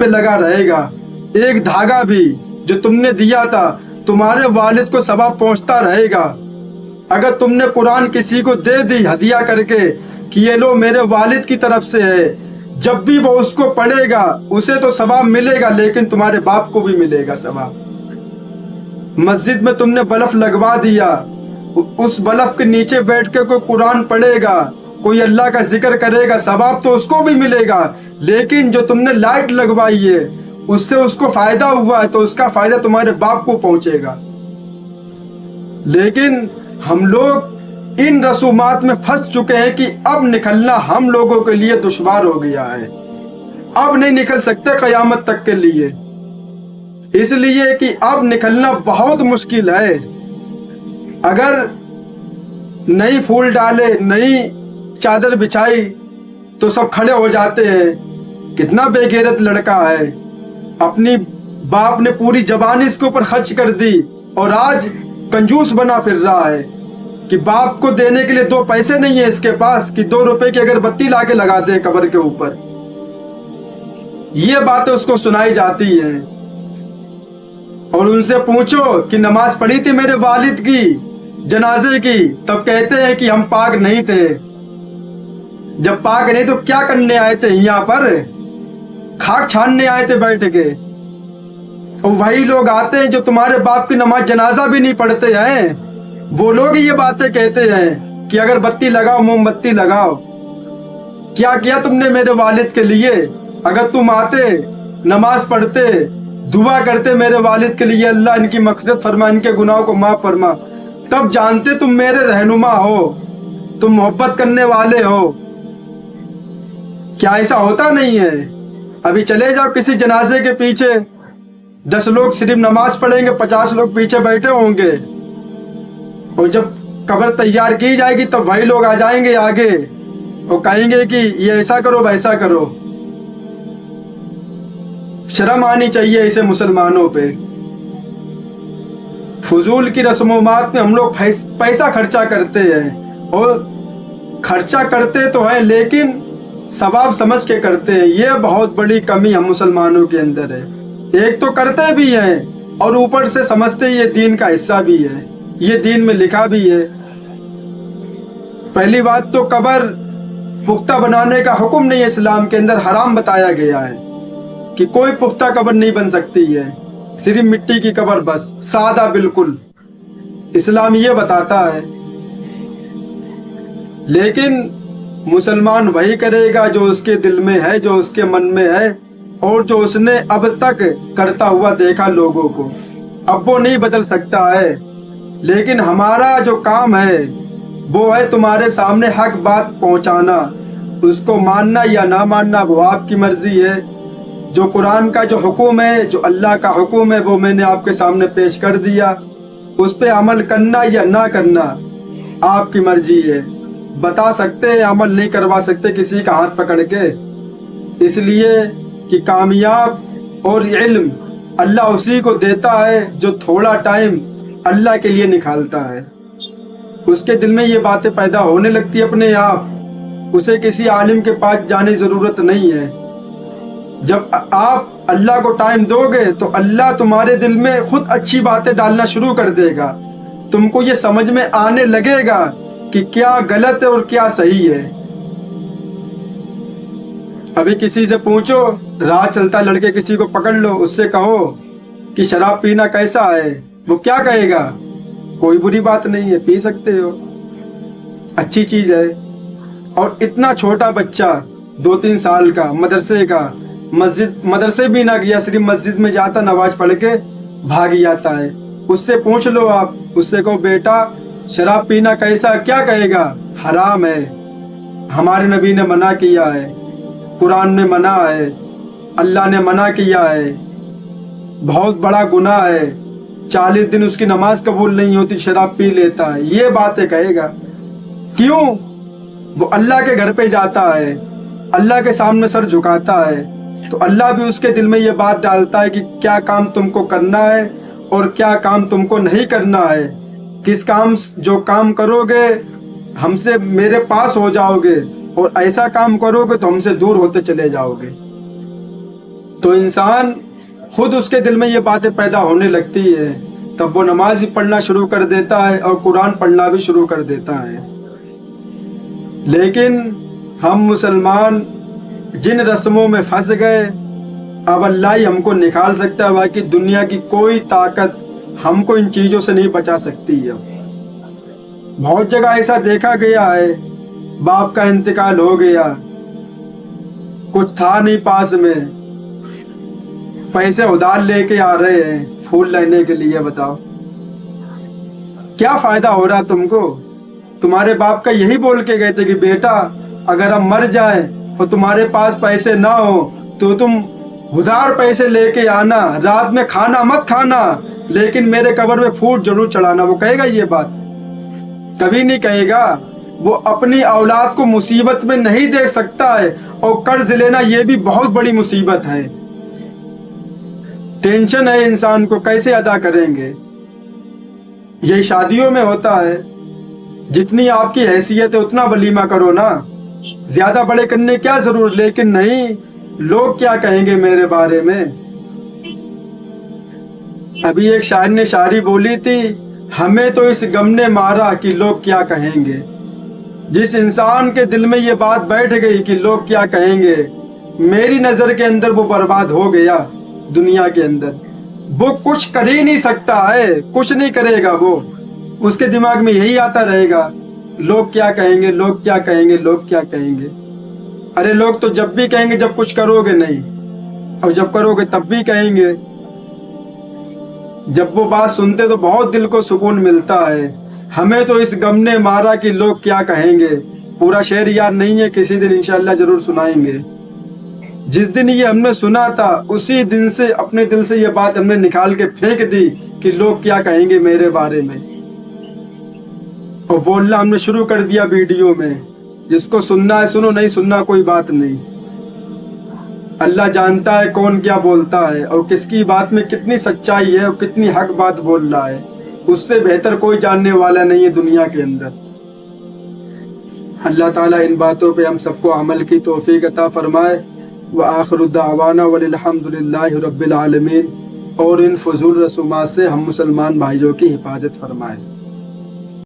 पे लगा रहेगा। एक धागा भी जो तुमने दिया था तुम्हारे वालिद को सवाब पहुंचता रहेगा। अगर तुमने कुरान किसी को दे दी हदिया करके कि ये लो मेरे वालिद की तरफ से है, जब भी वो उसको पढ़ेगा उसे तो सवाब मिलेगा, लेकिन तुम्हारे बाप को भी मिलेगा सवाब। मस्जिद में तुमने बल्ब लगवा दिया, उस बल्ब के नीचे बैठ के कोई कुरान पढ़ेगा, कोई अल्लाह का जिक्र करेगा, सवाब तो उसको भी मिलेगा। लेकिन जो तुमने लाइट लगवाई है उससे उसको फायदा हुआ है तो उसका फायदा तुम्हारे बाप को पहुंचेगा। लेकिन हम लोग इन रसूमात में फंस चुके हैं कि अब निकलना हम लोगों के लिए दुश्वार हो गया है। अब नहीं निकल सकते कयामत तक के लिए, इसलिए कि अब निकलना बहुत मुश्किल है। अगर नई फूल डाले, नई चादर बिछाई तो सब खड़े हो जाते हैं, कितना बेगैरत लड़का है, अपनी बाप ने पूरी जवानी इसके ऊपर खर्च कर दी और आज कंजूस बना फिर रहा है कि बाप को देने के लिए 2 पैसे नहीं है इसके पास कि 2 रुपए की अगरबत्ती लाके लगा दे कब्र के ऊपर। ये बातें उसको सुनाई जाती हैं। और उनसे पूछो कि नमाज पढ़ी थी मेरे वालिद की जनाजे की, तब कहते हैं कि हम पाक नहीं थे। जब पाक नहीं तो क्या करने आए थे यहाँ पर? खाक छानने आए थे बैठ के। और वही लोग आते हैं जो तुम्हारे बाप की नमाज जनाजा भी नहीं पढ़ते हैं, वो लोग ये बातें कहते हैं कि अगर बत्ती लगाओ, मोमबत्ती लगाओ। क्या किया तुमने मेरे वालिद के लिए? अगर तुम आते, नमाज पढ़ते, दुआ करते मेरे वालिद के लिए, अल्लाह इनकी मग़फ़िरत फरमा, इनके गुनाहों को माफ फरमा, तब जानते तुम मेरे रहनुमा हो, तुम मोहब्बत करने वाले हो। क्या ऐसा होता नहीं है? अभी चले जाओ किसी जनाजे के पीछे, 10 लोग सिर्फ नमाज पढ़ेंगे, 50 लोग पीछे बैठे होंगे। और जब कब्र तैयार की जाएगी तब वही लोग आ जाएंगे आगे और कहेंगे कि ये ऐसा करो, वैसा करो। शर्म आनी चाहिए ऐसे मुसलमानों पे। फजूल की रस्मोमात में हम लोग पैसा खर्चा करते हैं, और खर्चा करते तो हैं लेकिन सवाब समझ के करते हैं। ये बहुत बड़ी कमी हम मुसलमानों के अंदर है। एक तो करते भी हैं और ऊपर से समझते ये दीन का हिस्सा भी है, ये दीन में लिखा भी है। पहली बात तो कब्र पुख्ता बनाने का हुक्म नहीं है, इस्लाम के अंदर हराम बताया गया है कि कोई पुख्ता कब्र नहीं बन सकती है, सिर्फ मिट्टी की कब्र बस, सादा बिल्कुल। इस्लाम ये बताता है। लेकिन मुसलमान वही करेगा जो उसके दिल में है, जो उसके मन में है और जो उसने अब तक करता हुआ देखा लोगों को। अब वो नहीं बदल सकता है। लेकिन हमारा जो काम है वो है तुम्हारे सामने हक बात पहुंचाना, उसको मानना या ना मानना वो आपकी मर्जी है। जो कुरान का जो हुक्म है, जो अल्लाह का हुक्म है, वो मैंने आपके सामने पेश कर दिया। उस पे अमल करना या ना करना आपकी मर्जी है। बता सकते हैं, अमल नहीं करवा सकते किसी का हाथ पकड़ के, इसलिए कि कामयाब और इल्म अल्लाह उसी को देता है जो थोड़ा टाइम अल्लाह के लिए निकालता है। उसके दिल में ये बातें पैदा होने लगती है अपने आप, उसे किसी आलिम के पास जाने की जरूरत नहीं है। जब आप अल्लाह को टाइम दोगे तो अल्लाह तुम्हारे दिल में खुद अच्छी बातें डालना शुरू कर देगा। तुमको ये समझ में आने लगेगा कि क्या गलत है और क्या सही है। अभी किसी से पूछो, राह चलता लड़के किसी को पकड़ लो, उससे कहो कि शराब पीना कैसा है, वो क्या कहेगा? कोई बुरी बात नहीं है, पी सकते हो, अच्छी चीज है। और इतना छोटा बच्चा 2-3 साल का, मदरसे का, मदरसे भी ना गया, सिर्फ मस्जिद में जाता, नमाज पढ़ के भाग जाता है। उससे पूछ लो आप, उससे कहो बेटा शराब पीना कैसा, क्या कहेगा? हराम है, हमारे नबी ने मना किया है, कुरान में मना है, अल्लाह ने मना किया है, बहुत बड़ा गुनाह है, 40 दिन उसकी नमाज कबूल नहीं होती, शराब पी लेता है, ये बातें कहेगा। क्यों? वो अल्लाह के घर पे जाता है, अल्लाह के सामने सर झुकाता है, तो अल्लाह भी उसके दिल में ये बात डालता है कि क्या काम तुमको करना है और क्या काम तुमको नहीं करना है। किस काम, जो काम करोगे हमसे मेरे पास हो जाओगे और ऐसा काम करोगे तो हमसे दूर होते चले जाओगे। تو इंसान खुद उसके दिल में ये बातें पैदा होने लगती है, तब वो नमाज भी पढ़ना शुरू कर देता है और कुरान पढ़ना भी शुरू कर देता है। लेकिन हम मुसलमान जिन रस्मों में फंस गए, अब अल्लाह ही हमको निकाल सकता है, बाकी दुनिया की कोई ताकत हमको इन चीज़ों से नहीं बचा सकती है। बहुत जगह ऐसा देखा गया है, बाप का इंतकाल हो गया, कुछ था नहीं पास में, पैसे उधार लेके आ रहे हैं फूल लेने के लिए। बताओ क्या फायदा हो रहा तुमको? तुम्हारे बाप का यही बोल के गए थे कि बेटा अगर हम मर जाए और तुम्हारे पास पैसे ना हो तो तुम उधार पैसे लेके आना, रात में खाना मत खाना, लेकिन मेरे कब्र में फूल जरूर चढ़ाना। वो कहेगा ये बात? कभी नहीं कहेगा। वो अपनी औलाद को मुसीबत में नहीं देख सकता है, और कर्ज लेना ये भी बहुत बड़ी मुसीबत है। टेंशन है इंसान को, कैसे अदा करेंगे। यही शादियों में होता है, जितनी आपकी हैसियत है उतना वलीमा करो ना, ज्यादा बड़े करने क्या जरूर। लेकिन नहीं, लोग क्या कहेंगे मेरे बारे में। अभी एक शायर ने शायरी बोली थी, हमें तो इस गम ने मारा कि लोग क्या कहेंगे। जिस इंसान के दिल में ये बात बैठ गई कि लोग क्या कहेंगे, मेरी नजर के अंदर वो बर्बाद हो गया। दुनिया के अंदर वो कुछ कर ही नहीं सकता है, कुछ नहीं करेगा वो। उसके दिमाग में यही आता रहेगा, लोग क्या कहेंगे, लोग क्या कहेंगे, लोग क्या कहेंगे। अरे लोग तो जब भी कहेंगे जब कुछ करोगे नहीं, और जब करोगे तब भी कहेंगे। जब वो बात सुनते तो बहुत दिल को सुकून मिलता है। हमें तो इस गम ने मारा कि लोग क्या कहेंगे। पूरा शेर याद नहीं है, किसी दिन इंशाल्लाह जरूर सुनाएंगे। जिस दिन ये हमने सुना था उसी दिन से अपने दिल से ये बात हमने निकाल के फेंक दी कि लोग क्या कहेंगे मेरे बारे में, और बोलना हमने शुरू कर दिया वीडियो में। जिसको सुनना है सुनो, नहीं सुनना कोई बात नहीं। अल्लाह जानता है कौन क्या बोलता है और किसकी बात में कितनी सच्चाई है और कितनी हक बात बोल रहा है। उससे बेहतर कोई जानने वाला नहीं है दुनिया के अंदर। अल्लाह ताला इन बातों पे हम सबको अमल की तौफीक अता फरमाए। व आखिरु दावाना वल्हम्दुलिल्लाहि रब्बिल आलमीन। और इन फजूल रसूमात से हम मुसलमान भाइयों की हिफाजत फरमाए।